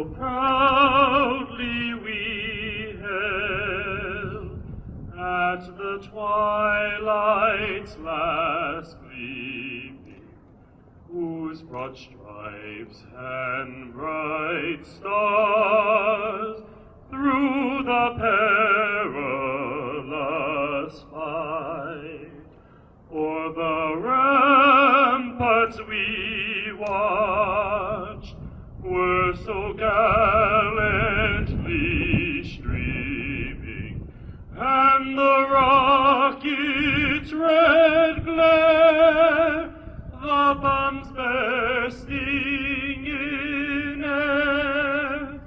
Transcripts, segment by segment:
so proudly we hailed at the twilight's last gleaming, whose broad stripes and bright stars through the perilous fight o'er the ramparts we watched were so gallantly streaming, and the rocket's red glare, the bombs bursting in air,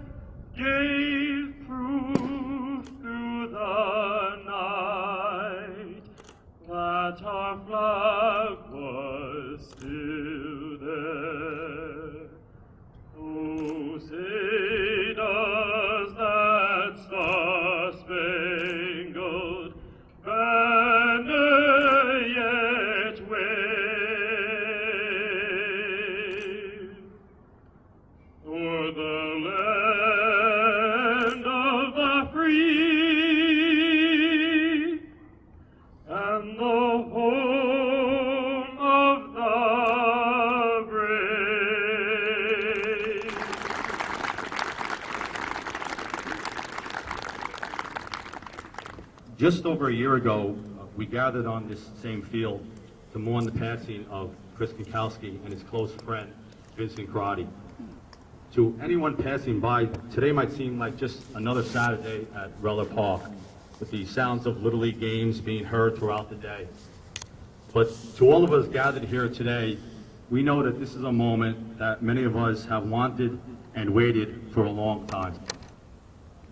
gave proof through the night that our flag was still there. Oh, say does that star-spangled banner yet wave o'er the land of the free and the home of the brave? Just over a year ago, we gathered on this same field to mourn the passing of Chris Konkowski and his close friend, Vincent Crotty. To anyone passing by, today might seem like just another Saturday at Ramapo, with the sounds of Little League games being heard throughout the day. But to all of us gathered here today, we know that this is a moment that many of us have wanted and waited for a long time.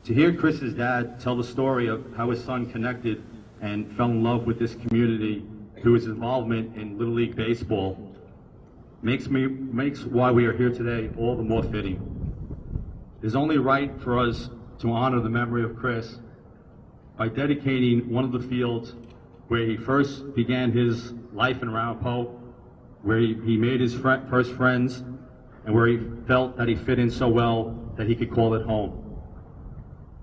To hear Chris's dad tell the story of how his son connected and fell in love with this community through his involvement in Little League Baseball makes why we are here today all the more fitting. It is only right for us to honor the memory of Chris by dedicating one of the fields where he first began his life in Ramapo, where he made his first friends, and where he felt that he fit in so well that he could call it home.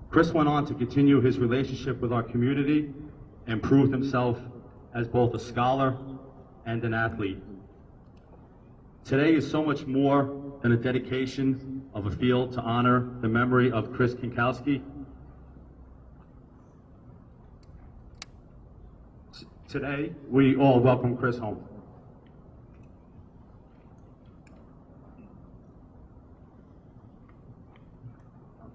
Chris went on to continue his relationship with our community and proved himself as both a scholar and an athlete. Today is so much more than a dedication of a field to honor the memory of Chris Konkowski. Today, we all welcome Chris home.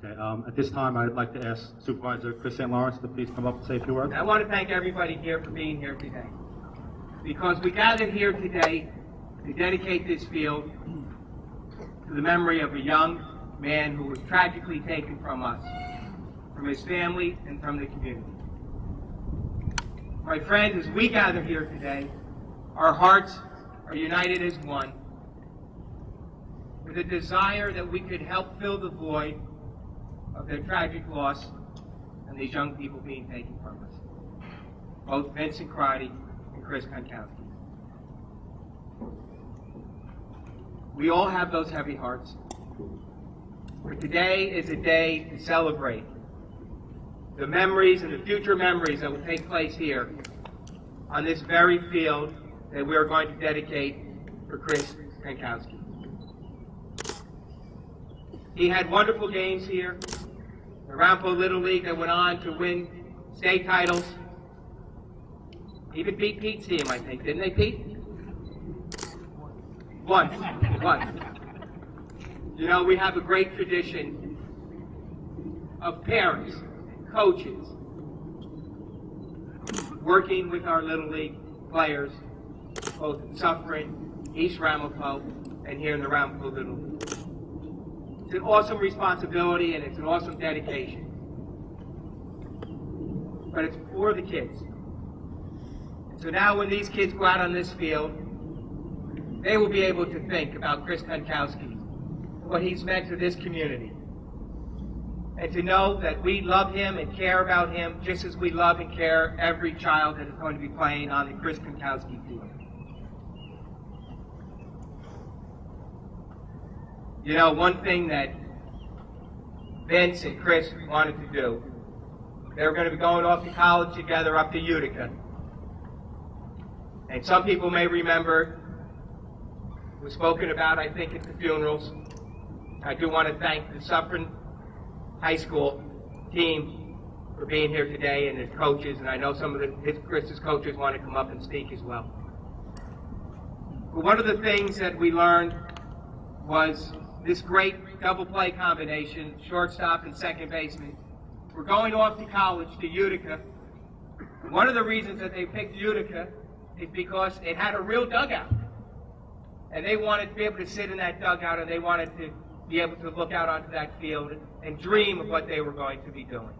Okay, at this time, I'd like to ask Supervisor Chris St. Lawrence to please come up and say a few words. I want to thank everybody here for being here today, because we gathered here today to dedicate this field to the memory of a young man who was tragically taken from us, from his family, and from the community. My friends, as we gather here today, our hearts are united as one, with a desire that we could help fill the void of their tragic loss and these young people being taken from us, both Vincent Crotty and Chris Konkowski. We all have those heavy hearts, but today is a day to celebrate the memories and the future memories that will take place here on this very field that we are going to dedicate for Chris Konkowski. He had wonderful games here. The Ramapo Little League that went on to win state titles. Even beat Pete's team, I think. Didn't they, Pete? Once. You know, we have a great tradition of parents, coaches, working with our Little League players, both in Suffern, East Ramapo, and here in the Ramapo Little League. It's an awesome responsibility and it's an awesome dedication. But it's for the kids. So now when these kids go out on this field, they will be able to think about Chris Konkowski, what he's meant to this community. And to know that we love him and care about him just as we love and care every child that is going to be playing on the Chris Konkowski field. You know, one thing that Vince and Chris wanted to do. They were going to be going off to college together up to Utica. And some people may remember, it was spoken about, I think, at the funerals. I do want to thank the Suffern High School team for being here today and his coaches, and I know some of Chris's coaches want to come up and speak as well. But one of the things that we learned was this great double play combination, shortstop and second baseman. We're going off to college to Utica. And one of the reasons that they picked Utica is because it had a real dugout. And they wanted to be able to sit in that dugout, and they wanted to be able to look out onto that field and dream of what they were going to be doing.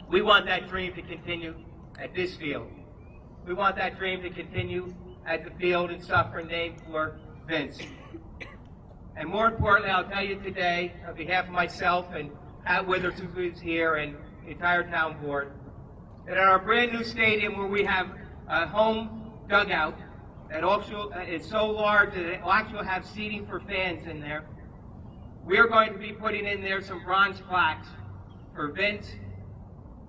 We want that dream to continue at this field. We want that dream to continue at the field in Suffern named for Vince. And more importantly, I'll tell you today, on behalf of myself and Pat Withers, who is here, and the entire town board, that at our brand new stadium where we have a home dugout that also is so large that it will actually have seating for fans in there, we are going to be putting in there some bronze plaques for Vince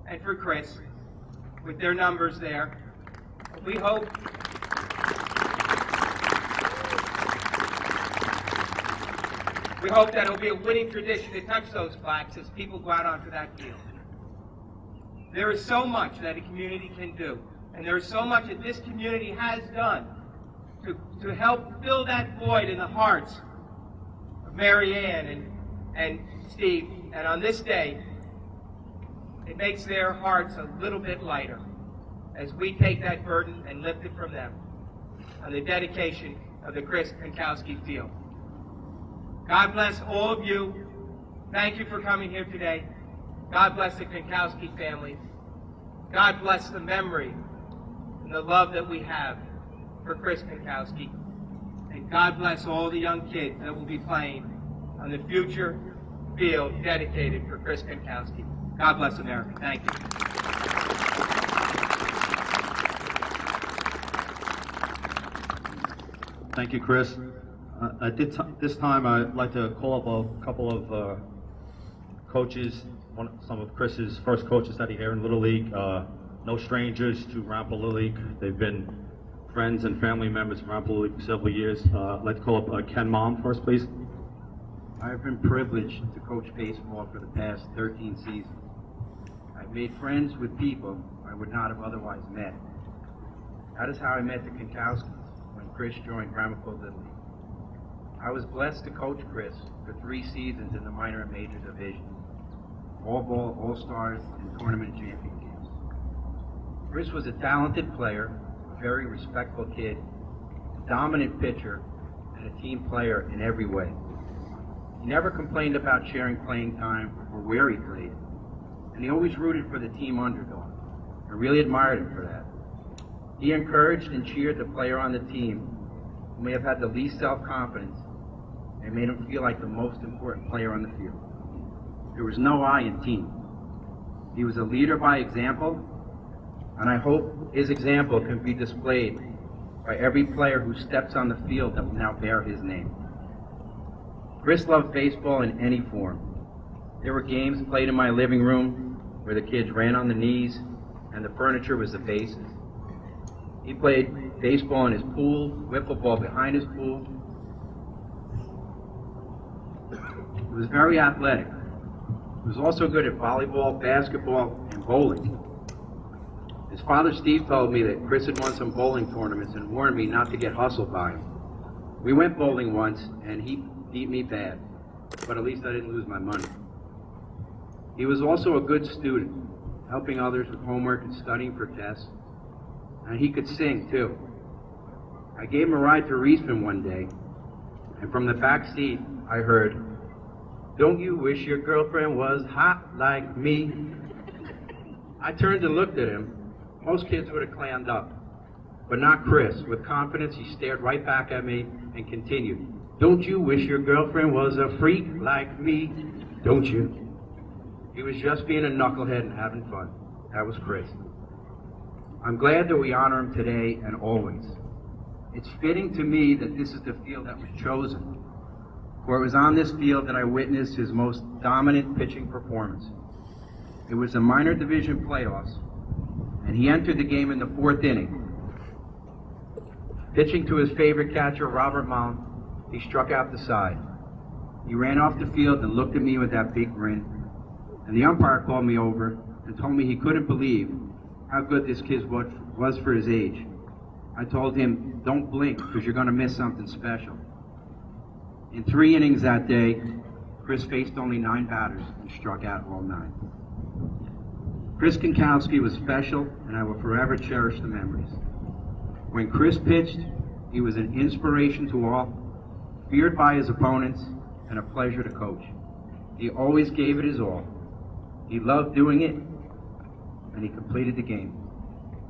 and for Chris with their numbers there. We hope that it'll be a winning tradition to touch those plaques as people go out onto that field. There is so much that a community can do, and there is so much that this community has done to help fill that void in the hearts of Mary Ann and Steve. And on this day, it makes their hearts a little bit lighter as we take that burden and lift it from them on the dedication of the Chris Konkowski Field. God bless all of you. Thank you for coming here today. God bless the Konkowski family. God bless the memory and the love that we have for Chris Konkowski. And God bless all the young kids that will be playing on the future field dedicated for Chris Konkowski. God bless America. Thank you. Thank you, Chris. At this time, I'd like to call up a couple of coaches, some of Chris's first coaches that he had in Little League. No strangers to Ramapo Little League. They've been friends and family members of Ramapo Little League for several years. I'd like to call up Ken Mom first, please. I've been privileged to coach baseball for the past 13 seasons. I've made friends with people I would not have otherwise met. That is how I met the Konkowskis when Chris joined Ramapo Little League. I was blessed to coach Chris for 3 seasons in the minor and major divisions, all-ball, all-stars, and tournament champion games. Chris was a talented player, a very respectful kid, a dominant pitcher, and a team player in every way. He never complained about sharing playing time or where he played, and he always rooted for the team underdog. I really admired him for that. He encouraged and cheered the player on the team who may have had the least self-confidence, and made him feel like the most important player on the field. There was no I in team. He was a leader by example, and I hope his example can be displayed by every player who steps on the field that will now bear his name. Chris loved baseball in any form. There were games played in my living room where the kids ran on the knees and the furniture was the bases. He played baseball in his pool, wiffle ball behind his pool. He was very athletic. He was also good at volleyball, basketball, and bowling. His father, Steve, told me that Chris had won some bowling tournaments and warned me not to get hustled by him. We went bowling once, and he beat me bad, but at least I didn't lose my money. He was also a good student, helping others with homework and studying for tests, and he could sing, too. I gave him a ride to Reisman one day, and from the back seat, I heard, "Don't you wish your girlfriend was hot like me?" I turned and looked at him. Most kids would have clammed up, but not Chris. With confidence, he stared right back at me and continued, "Don't you wish your girlfriend was a freak like me? Don't you?" He was just being a knucklehead and having fun. That was Chris. I'm glad that we honor him today and always. It's fitting to me that this is the field that was chosen. for it was on this field that I witnessed his most dominant pitching performance. It was the minor division playoffs, and he entered the game in the 4th inning. Pitching to his favorite catcher, Robert Mount, he struck out the side. He ran off the field and looked at me with that big grin, and the umpire called me over and told me he couldn't believe how good this kid was for his age. I told him, don't blink, because you're going to miss something special. In 3 innings that day, Chris faced only 9 batters and struck out all 9. Chris Konkowski was special, and I will forever cherish the memories. When Chris pitched, he was an inspiration to all, feared by his opponents, and a pleasure to coach. He always gave it his all. He loved doing it, and he completed the game.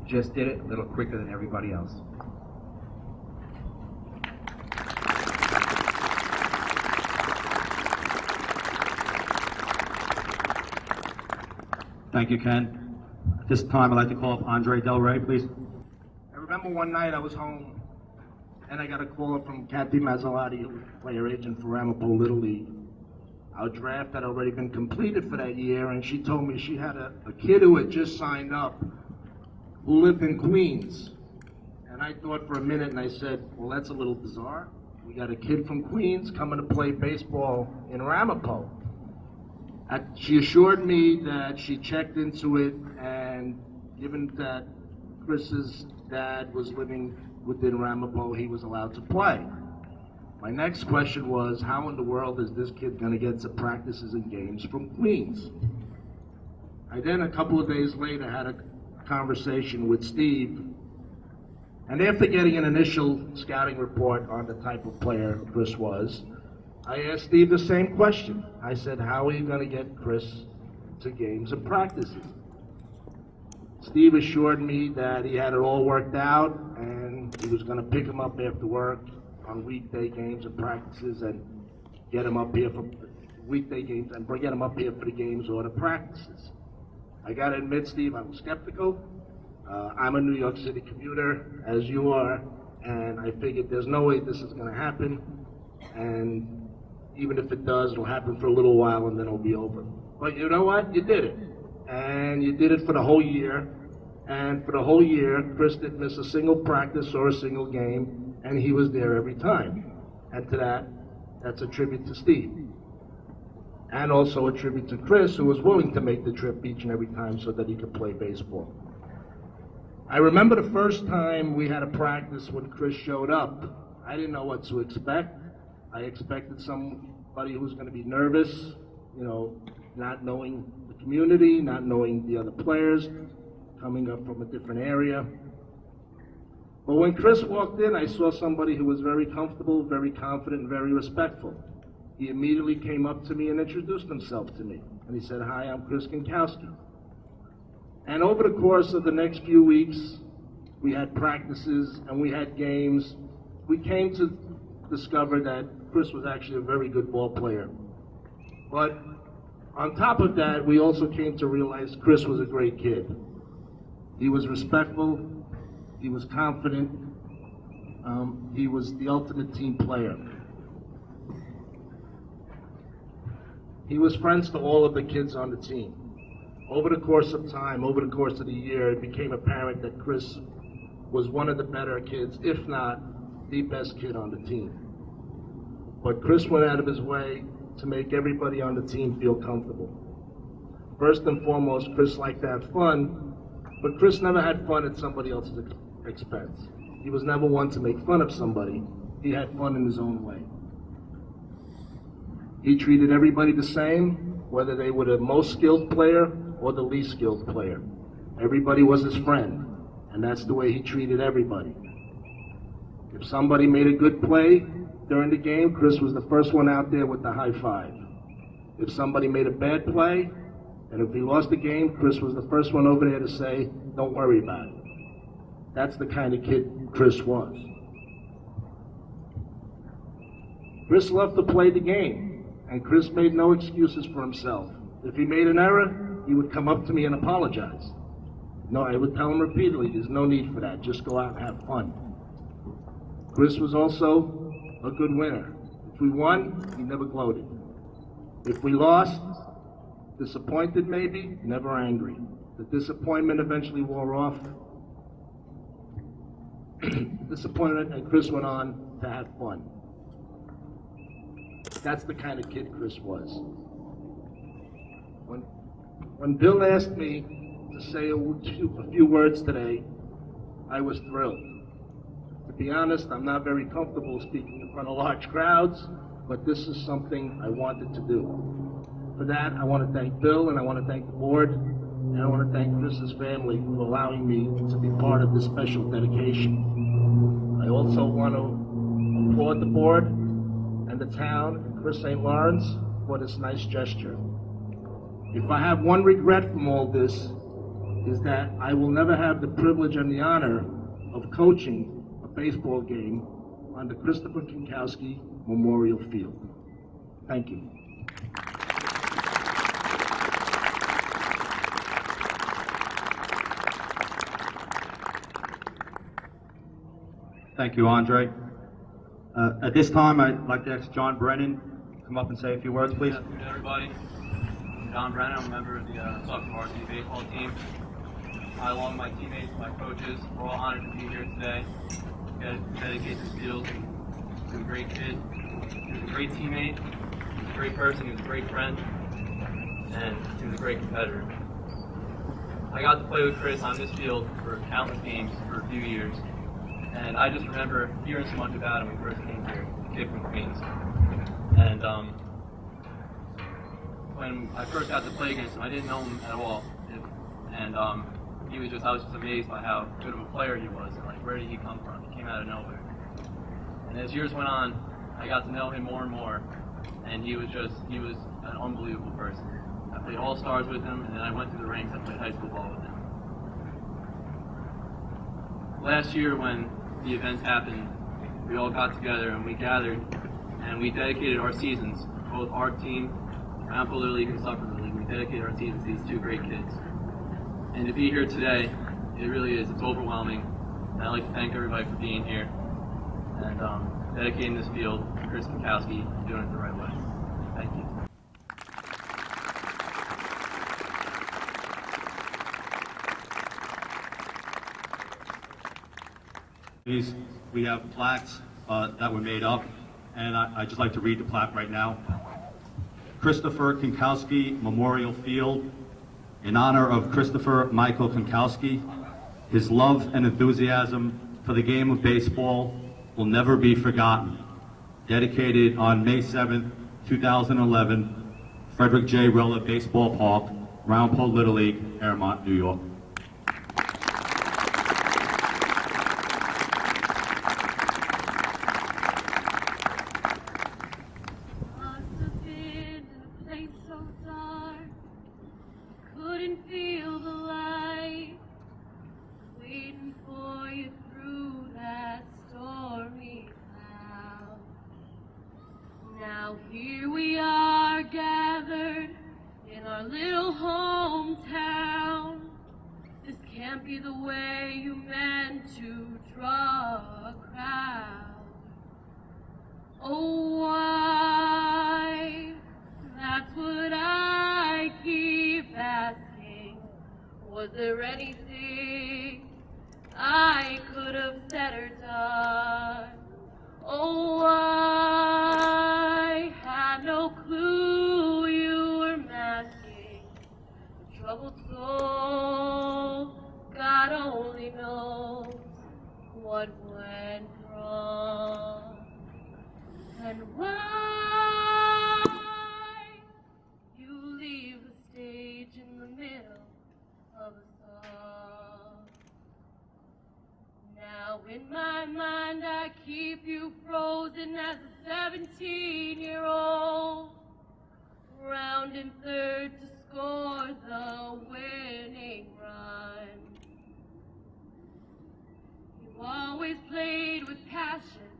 He just did it a little quicker than everybody else. Thank you, Ken. At this time, I'd like to call up Andre Del Rey, please. I remember one night I was home, and I got a call from Kathy Mazzolati, who was player agent for Ramapo Little League. Our draft had already been completed for that year, and she told me she had a kid who had just signed up who lived in Queens. And I thought for a minute, and I said, well, that's a little bizarre. We got a kid from Queens coming to play baseball in Ramapo. She assured me that she checked into it, and given that Chris's dad was living within Ramapo, he was allowed to play. My next question was, how in the world is this kid going to get to practices and games from Queens? I then, a couple of days later, had a conversation with Steve, and after getting an initial scouting report on the type of player Chris was, I asked Steve the same question. I said, how are you going to get Chris to games and practices? Steve assured me that he had it all worked out, and he was going to pick him up after work on weekday games and practices and get him up here for weekday games and get him up here for the games or the practices. I got to admit, Steve, I was skeptical. I'm a New York City commuter, as you are, and I figured there's no way this is going to happen, and even if it does, it'll happen for a little while and then it'll be over. But you know what? You did it. And you did it for the whole year. And for the whole year, Chris didn't miss a single practice or a single game, and he was there every time. And to that, that's a tribute to Steve. And also a tribute to Chris, who was willing to make the trip each and every time so that he could play baseball. I remember the first time we had a practice when Chris showed up. I didn't know what to expect. I expected somebody who was going to be nervous, you know, not knowing the community, not knowing the other players, coming up from a different area. But when Chris walked in, I saw somebody who was very comfortable, very confident, and very respectful. He immediately came up to me and introduced himself to me. And he said, hi, I'm Chris Konkowski. And over the course of the next few weeks, we had practices and we had games. We came to discover that Chris was actually a very good ball player. But on top of that, we also came to realize Chris was a great kid. He was respectful, he was confident, he was the ultimate team player. He was friends to all of the kids on the team. Over the course of time, over the course of the year, it became apparent that Chris was one of the better kids, if not the best kid on the team. But Chris went out of his way to make everybody on the team feel comfortable. First and foremost, Chris liked to have fun, but Chris never had fun at somebody else's expense. He was never one to make fun of somebody. He had fun in his own way. He treated everybody the same, whether they were the most skilled player or the least skilled player. Everybody was his friend, and that's the way he treated everybody. If somebody made a good play during the game, Chris was the first one out there with the high five. If somebody made a bad play, and if he lost the game, Chris was the first one over there to say, don't worry about it. That's the kind of kid Chris was. Chris loved to play the game, and Chris made no excuses for himself. If he made an error, he would come up to me and apologize. No, I would tell him repeatedly, there's no need for that. Just go out and have fun. Chris was also a good winner. If we won, he never gloated. If we lost, disappointed maybe, never angry. The disappointment eventually wore off. Disappointment, and Chris went on to have fun. That's the kind of kid Chris was. When Bill asked me to say a few words today, I was thrilled. To be honest, I'm not very comfortable speaking in front of large crowds, but this is something I wanted to do. For that, I want to thank Bill, and I want to thank the board, and I want to thank Chris's family for allowing me to be part of this special dedication. I also want to applaud the board and the town and Chris St. Lawrence for this nice gesture. If I have one regret from all this, is that I will never have the privilege and the honor of coaching a baseball game on the Christopher Konkowski Memorial Field. Thank you. Thank you, Andre. At this time, I'd like to ask John Brennan to come up and say a few words, please. Good afternoon, everybody. I'm John Brennan. I'm a member of the Suffolk varsity baseball team. I, along with my teammates and my coaches, we're all honored to be here today. Dedicate this field to a great kid. He was a great teammate. He was a great person. He was a great friend. And he was a great competitor. I got to play with Chris on this field for countless games for a few years. And I just remember hearing so much about him when we first came here, a kid from Queens. And when I first got to play against him, I didn't know him at all. And I was just amazed by how good of a player he was. And like, where did he come from? He came out of nowhere. And as years went on, I got to know him more and more. And he was an unbelievable person. I played all-stars with him, and then I went through the ranks. I played high school ball with him. Last year, when the events happened, we all got together and we gathered and we dedicated our seasons, both our team, Ramapo Little League and Suffolk Little League, we dedicated our seasons to these two great kids. And to be here today, it really is, it's overwhelming. And I'd like to thank everybody for being here and dedicating this field to Chris Konkowski, doing it the right way. Thank you. We have plaques that were made up, and I'd just like to read the plaque right now. Christopher Konkowski Memorial Field, in honor of Christopher Michael Konkowski. His love and enthusiasm for the game of baseball will never be forgotten. Dedicated on May 7th, 2011, Frederick J. Rella Baseball Park, Ramapo Little League, Airmont, New York. Now here we are gathered in our little hometown. This can't be the way you meant to draw a crowd. Oh, why? That's what I keep asking. Was there anything I could have said or done? Oh, I had no clue you were masking a troubled soul. God only knows what went wrong. And why you leave the stage in the middle of a song. Now in my mind I keep you frozen as a 17-year-old, rounding third to score the winning run. You always played with passion,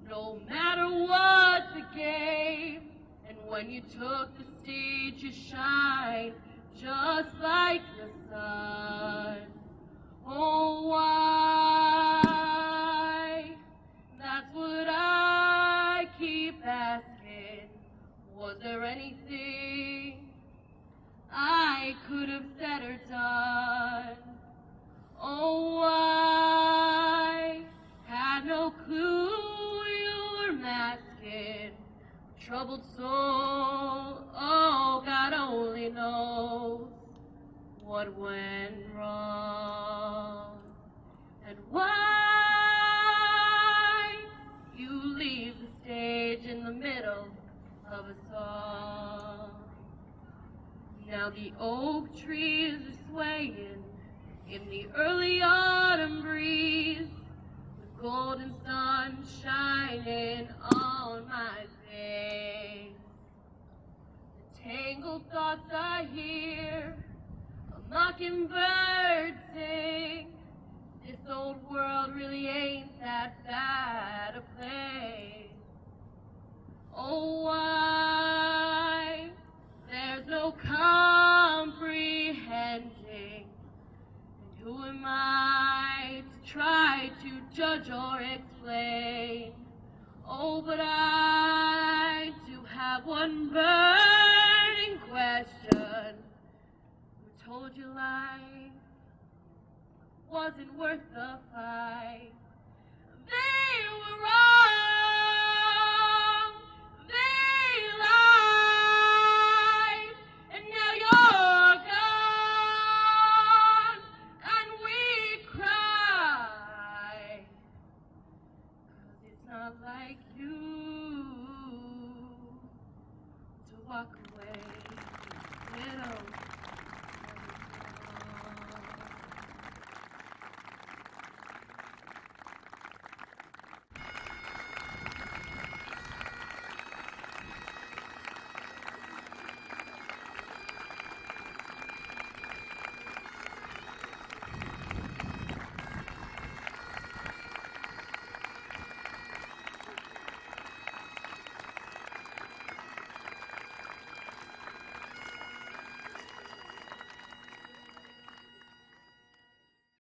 no matter what the game, and when you took the stage you shined just like the sun. Oh, why? That's what I keep asking. there anything I could have said or done? Oh, I had no clue you were masking a troubled soul. Oh, God only knows what went wrong and why you leave the stage in the middle of a song. Now the oak trees are swaying in the early autumn breeze, the golden sun shining on my face. The tangled thoughts I hear, a mockingbird sing. This old world really ain't that bad a place. Oh, why there's no comprehending. And who am I to try to judge or explain? Oh, but I do have one burning question. Who told you life wasn't worth the fight? They were wrong.